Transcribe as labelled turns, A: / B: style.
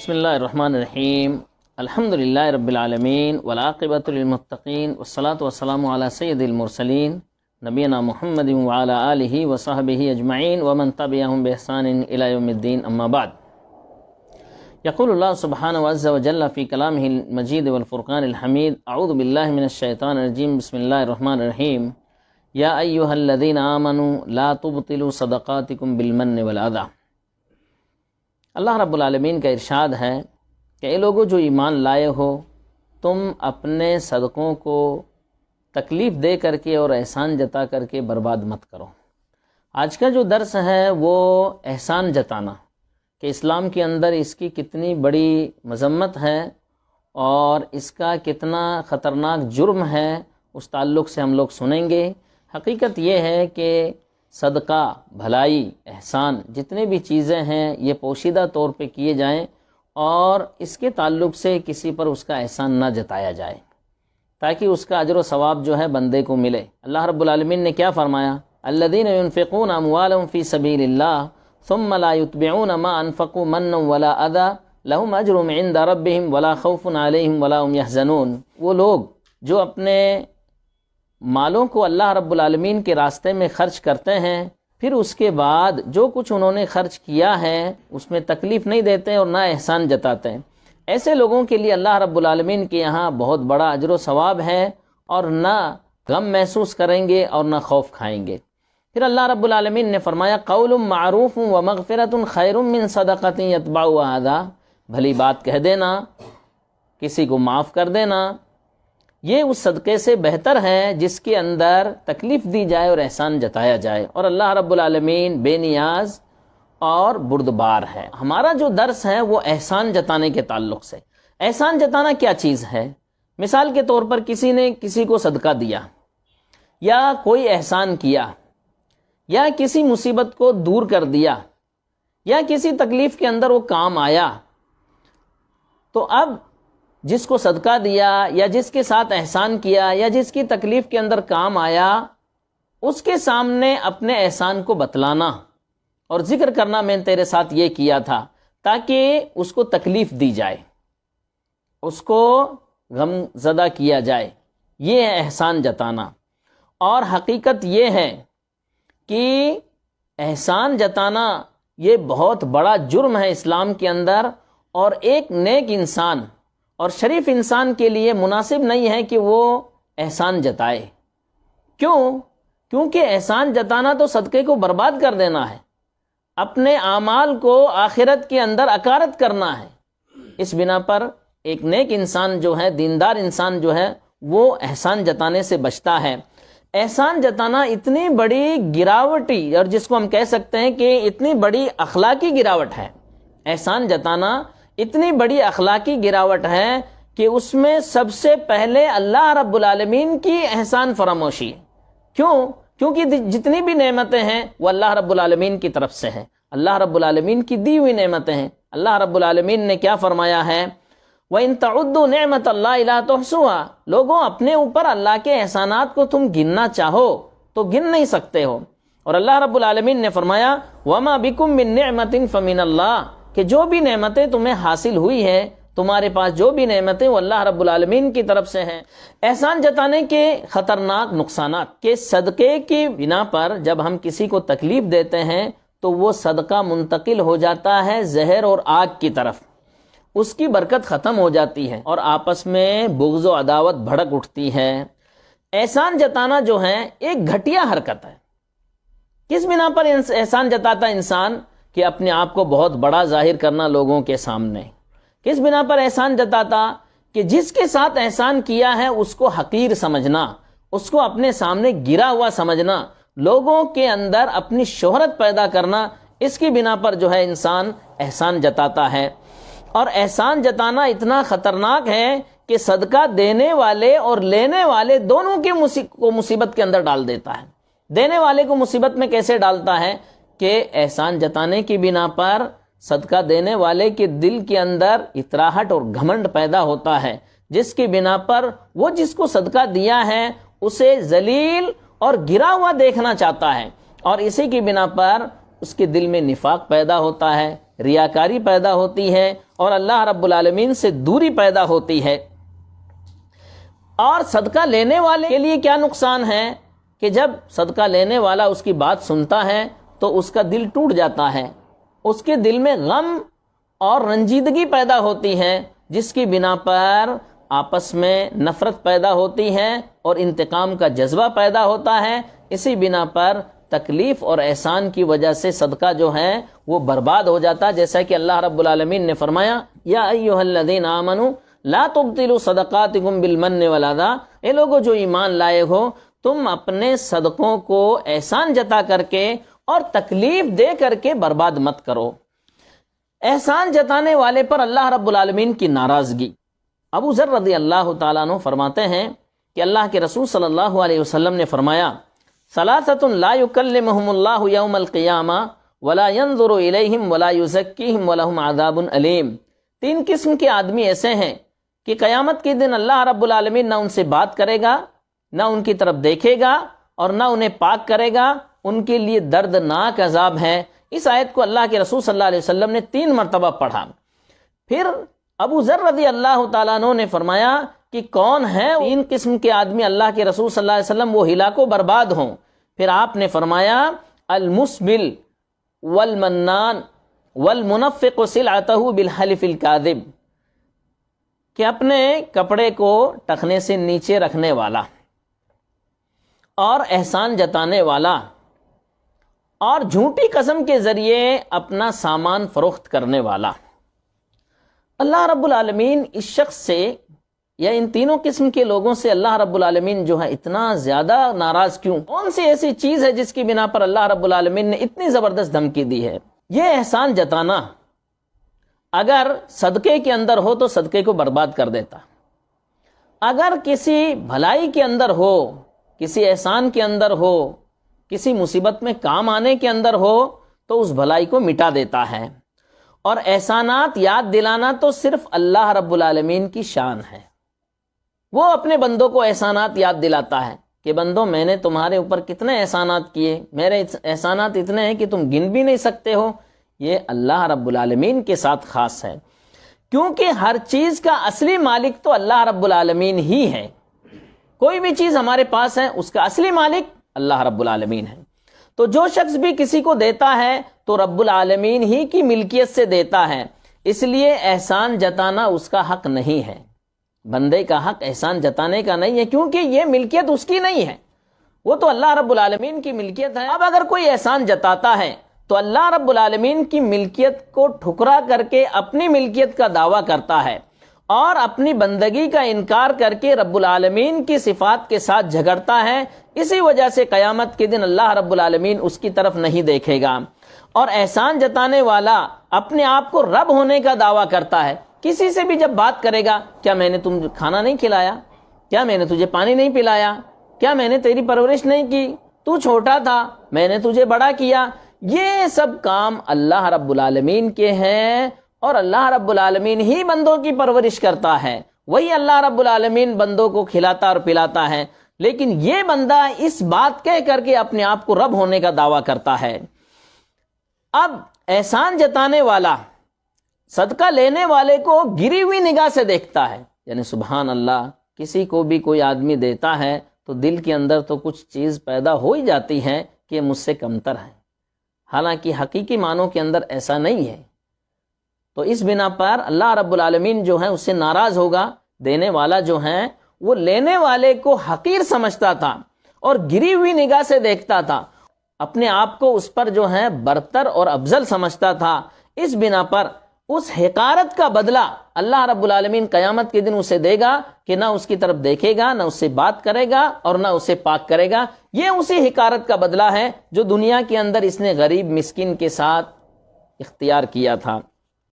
A: بسم اللہ الرحمن الرحیم الحمد للہ رب العالمین والعاقبۃ للمتقین والصلاة والسلام علی سید المرسلین نبینا محمد وعلی آلہ وصحبہ اجمعین ومن تبعہم بإحسان الی یوم الدین اما بعد. یقول اللہ سبحانہ وعز وجل فی کلامہ المجید والفرقان الحمید اعوذ باللہ من الشیطان الرجیم بسم اللہ الرحمن الرحیم یا ایہا الذین آمنوا لا تبطلوا صدقاتکم بالمن والأذى. اللہ رب العالمین کا ارشاد ہے کہ اے لوگو جو ایمان لائے ہو، تم اپنے صدقوں کو تکلیف دے کر کے اور احسان جتا کر کے برباد مت کرو. آج کا جو درس ہے وہ احسان جتانا، کہ اسلام کے اندر اس کی کتنی بڑی مذمت ہے اور اس کا کتنا خطرناک جرم ہے، اس تعلق سے ہم لوگ سنیں گے. حقیقت یہ ہے کہ صدقہ، بھلائی، احسان جتنے بھی چیزیں ہیں یہ پوشیدہ طور پہ کیے جائیں اور اس کے تعلق سے کسی پر اس کا احسان نہ جتایا جائے، تاکہ اس کا اجر و ثواب جو ہے بندے کو ملے. اللہ رب العالمین نے کیا فرمایا؟ الذین ينفقون اموالهم فی سبیل اللہ ثم لا يتبعون ما انفقوا منا ولا اذى لهم اجرهم عند ربهم ولا خوف علیہم ولا هم يحزنون. وہ لوگ جو اپنے مالوں کو اللہ رب العالمین کے راستے میں خرچ کرتے ہیں، پھر اس کے بعد جو کچھ انہوں نے خرچ کیا ہے اس میں تکلیف نہیں دیتے اور نہ احسان جتاتے ہیں، ایسے لوگوں کے لیے اللہ رب العالمین کے یہاں بہت بڑا اجر و ثواب ہے اور نہ غم محسوس کریں گے اور نہ خوف کھائیں گے. پھر اللہ رب العالمین نے فرمایا قول معروف ومغفرۃ خیر من صدقۃ یتبعها اذی. بھلی بات کہہ دینا، کسی کو معاف کر دینا، یہ اس صدقے سے بہتر ہے جس کے اندر تکلیف دی جائے اور احسان جتایا جائے. اور اللہ رب العالمین بے نیاز اور بردبار ہے. ہمارا جو درس ہے وہ احسان جتانے کے تعلق سے. احسان جتانا کیا چیز ہے؟ مثال کے طور پر کسی نے کسی کو صدقہ دیا، یا کوئی احسان کیا، یا کسی مصیبت کو دور کر دیا، یا کسی تکلیف کے اندر وہ کام آیا، تو اب جس کو صدقہ دیا یا جس کے ساتھ احسان کیا یا جس کی تکلیف کے اندر کام آیا، اس کے سامنے اپنے احسان کو بتلانا اور ذکر کرنا، میں نے تیرے ساتھ یہ کیا تھا، تاکہ اس کو تکلیف دی جائے، اس کو غم زدہ کیا جائے. یہ ہے احسان جتانا. اور حقیقت یہ ہے کہ احسان جتانا یہ بہت بڑا جرم ہے اسلام کے اندر، اور ایک نیک انسان اور شریف انسان کے لیے مناسب نہیں ہے کہ وہ احسان جتائے. کیونکہ احسان جتانا تو صدقے کو برباد کر دینا ہے، اپنے اعمال کو آخرت کے اندر اکارت کرنا ہے. اس بنا پر ایک نیک انسان جو ہے، دیندار انسان جو ہے، وہ احسان جتانے سے بچتا ہے. احسان جتانا اتنی بڑی گراوٹی، اور جس کو ہم کہہ سکتے ہیں کہ اتنی بڑی اخلاقی گراوٹ ہے. احسان جتانا اتنی بڑی اخلاقی گراوٹ ہے کہ اس میں سب سے پہلے اللہ رب العالمین کی احسان فراموشی ہے. کیونکہ جتنی بھی نعمتیں ہیں وہ اللہ رب العالمین کی طرف سے ہیں، اللہ رب العالمین کی دی ہوئی نعمتیں ہیں. اللہ رب العالمین نے کیا فرمایا ہے؟ وَإِن تَعُدُّوا نِعْمَةَ اللَّهِ لَا تُحْصُوهَا. لوگوں، اپنے اوپر اللہ کے احسانات کو تم گننا چاہو تو گن نہیں سکتے ہو. اور اللہ رب العالمین نے فرمایا وَمَا بِكُم مِّن نِعْمَةٍ فَمِنَ اللَّهِ، کہ جو بھی نعمتیں تمہیں حاصل ہوئی ہے، تمہارے پاس جو بھی نعمتیں وہ اللہ رب العالمین کی طرف سے ہیں. احسان جتانے کے خطرناک نقصانات کہ صدقے کی بنا پر جب ہم کسی کو تکلیف دیتے ہیں تو وہ صدقہ منتقل ہو جاتا ہے زہر اور آگ کی طرف، اس کی برکت ختم ہو جاتی ہے اور آپس میں بغض و عداوت بھڑک اٹھتی ہے. احسان جتانا جو ہے ایک گھٹیا حرکت ہے. کس بنا پر احسان جتاتا انسان؟ کہ اپنے آپ کو بہت بڑا ظاہر کرنا لوگوں کے سامنے. کس بنا پر احسان جتاتا؟ کہ جس کے ساتھ احسان کیا ہے اس کو حقیر سمجھنا، اس کو اپنے سامنے گرا ہوا سمجھنا، لوگوں کے اندر اپنی شہرت پیدا کرنا. اس کی بنا پر جو ہے انسان احسان جتاتا ہے. اور احسان جتانا اتنا خطرناک ہے کہ صدقہ دینے والے اور لینے والے دونوں کو مصیبت کے اندر ڈال دیتا ہے. دینے والے کو مصیبت میں کیسے ڈالتا ہے؟ کہ احسان جتانے کی بنا پر صدقہ دینے والے کے دل کے اندر اتراہٹ اور گھمنڈ پیدا ہوتا ہے، جس کی بنا پر وہ جس کو صدقہ دیا ہے اسے ذلیل اور گرا ہوا دیکھنا چاہتا ہے، اور اسی کی بنا پر اس کے دل میں نفاق پیدا ہوتا ہے، ریاکاری پیدا ہوتی ہے اور اللہ رب العالمین سے دوری پیدا ہوتی ہے۔ اور صدقہ لینے والے کے لیے کیا نقصان ہے کہ جب صدقہ لینے والا اس کی بات سنتا ہے تو اس کا دل ٹوٹ جاتا ہے، اس کے دل میں غم اور رنجیدگی پیدا ہوتی ہے، جس کی بنا پر آپس میں نفرت پیدا ہوتی ہے اور انتقام کا جذبہ پیدا ہوتا ہے۔ اسی بنا پر تکلیف اور احسان کی وجہ سے صدقہ جو ہے وہ برباد ہو جاتا ہے، جیسا کہ اللہ رب العالمین نے فرمایا یا ایھا الذین آمنوا لا تبطلوا صدقاتکم بالمن والاذی، اے لوگو جو ایمان لائے ہو تم اپنے صدقوں کو احسان جتا کر کے اور تکلیف دے کر کے برباد مت کرو۔ احسان جتانے والے پر اللہ رب العالمین کی ناراضگی۔ ابو ذر رضی اللہ تعالیٰ عنہ فرماتے ہیں کہ اللہ کے رسول صلی اللہ علیہ وسلم نے فرمایا ثلاثۃ لا یکلمہم اللہ یوم القیامہ ولا ينظر الیہم ولا یزکیہم ولہم عذاب علیم۔ 3 قسم کے آدمی ایسے ہیں کہ قیامت کے دن اللہ رب العالمین نہ ان سے بات کرے گا، نہ ان کی طرف دیکھے گا اور نہ انہیں پاک کرے گا، ان کے لیے دردناک عذاب ہے۔ اس آیت کو اللہ کے رسول صلی اللہ علیہ وسلم نے 3 مرتبہ پڑھا۔ پھر ابو ذر رضی اللہ تعالیٰ عنہ نے فرمایا کہ کون ہیں 3 قسم کے آدمی اللہ کے رسول صلی اللہ علیہ وسلم وہ ہلاک و برباد ہوں؟ پھر آپ نے فرمایا المسبل والمنان والمنفق سلعتہ بالحلف الکاذب، کہ اپنے کپڑے کو ٹخنے سے نیچے رکھنے والا اور احسان جتانے والا اور جھوٹی قسم کے ذریعے اپنا سامان فروخت کرنے والا۔ اللہ رب العالمین اس شخص سے یا ان 3 قسم کے لوگوں سے اللہ رب العالمین جو ہے اتنا زیادہ ناراض کیوں؟ کون سی ایسی چیز ہے جس کی بنا پر اللہ رب العالمین نے اتنی زبردست دھمکی دی ہے؟ یہ احسان جتانا اگر صدقے کے اندر ہو تو صدقے کو برباد کر دیتا، اگر کسی بھلائی کے اندر ہو، کسی احسان کے اندر ہو، کسی مصیبت میں کام آنے کے اندر ہو تو اس بھلائی کو مٹا دیتا ہے۔ اور احسانات یاد دلانا تو صرف اللہ رب العالمین کی شان ہے، وہ اپنے بندوں کو احسانات یاد دلاتا ہے کہ بندوں میں نے تمہارے اوپر کتنے احسانات کیے، میرے احسانات اتنے ہیں کہ تم گن بھی نہیں سکتے ہو۔ یہ اللہ رب العالمین کے ساتھ خاص ہے، کیونکہ ہر چیز کا اصلی مالک تو اللہ رب العالمین ہی ہے۔ کوئی بھی چیز ہمارے پاس ہے اس کا اصلی مالک اللہ رب العالمین ہے۔ تو جو شخص بھی کسی کو دیتا ہے تو رب العالمین ہی کی ملکیت سے دیتا ہے، اس لیے احسان جتانا اس کا حق نہیں ہے، بندے کا حق احسان جتانے کا نہیں ہے، کیونکہ یہ ملکیت اس کی نہیں ہے، وہ تو اللہ رب العالمین کی ملکیت ہے۔ اب اگر کوئی احسان جتاتا ہے تو اللہ رب العالمین کی ملکیت کو ٹھکرا کر کے اپنی ملکیت کا دعویٰ کرتا ہے اور اپنی بندگی کا انکار کر کے رب العالمین کی صفات کے ساتھ جھگڑتا ہے۔ اسی وجہ سے قیامت کے دن اللہ رب العالمین اس کی طرف نہیں دیکھے گا۔ اور احسان جتانے والا اپنے آپ کو رب ہونے کا دعویٰ کرتا ہے، کسی سے بھی جب بات کرے گا، کیا میں نے تم کھانا نہیں کھلایا؟ کیا میں نے تجھے پانی نہیں پلایا؟ کیا میں نے تیری پرورش نہیں کی؟ تو چھوٹا تھا، میں نے تجھے بڑا کیا۔ یہ سب کام اللہ رب العالمین کے ہیں اور اللہ رب العالمین ہی بندوں کی پرورش کرتا ہے، وہی اللہ رب العالمین بندوں کو کھلاتا اور پلاتا ہے، لیکن یہ بندہ اس بات کہہ کر کے اپنے آپ کو رب ہونے کا دعویٰ کرتا ہے۔ اب احسان جتانے والا صدقہ لینے والے کو گری ہوئی نگاہ سے دیکھتا ہے، یعنی سبحان اللہ، کسی کو بھی کوئی آدمی دیتا ہے تو دل کے اندر تو کچھ چیز پیدا ہو ہی جاتی ہے کہ مجھ سے کمتر ہے، حالانکہ حقیقی معنوں کے اندر ایسا نہیں ہے۔ تو اس بنا پر اللہ رب العالمین جو ہے اس سے ناراض ہوگا۔ دینے والا جو ہے وہ لینے والے کو حقیر سمجھتا تھا اور گری ہوئی نگاہ سے دیکھتا تھا، اپنے آپ کو اس پر جو ہے برتر اور افضل سمجھتا تھا۔ اس بنا پر اس حقارت کا بدلہ اللہ رب العالمین قیامت کے دن اسے دے گا کہ نہ اس کی طرف دیکھے گا، نہ اس سے بات کرے گا اور نہ اسے پاک کرے گا۔ یہ اسی حقارت کا بدلہ ہے جو دنیا کے اندر اس نے غریب مسکین کے ساتھ اختیار کیا تھا۔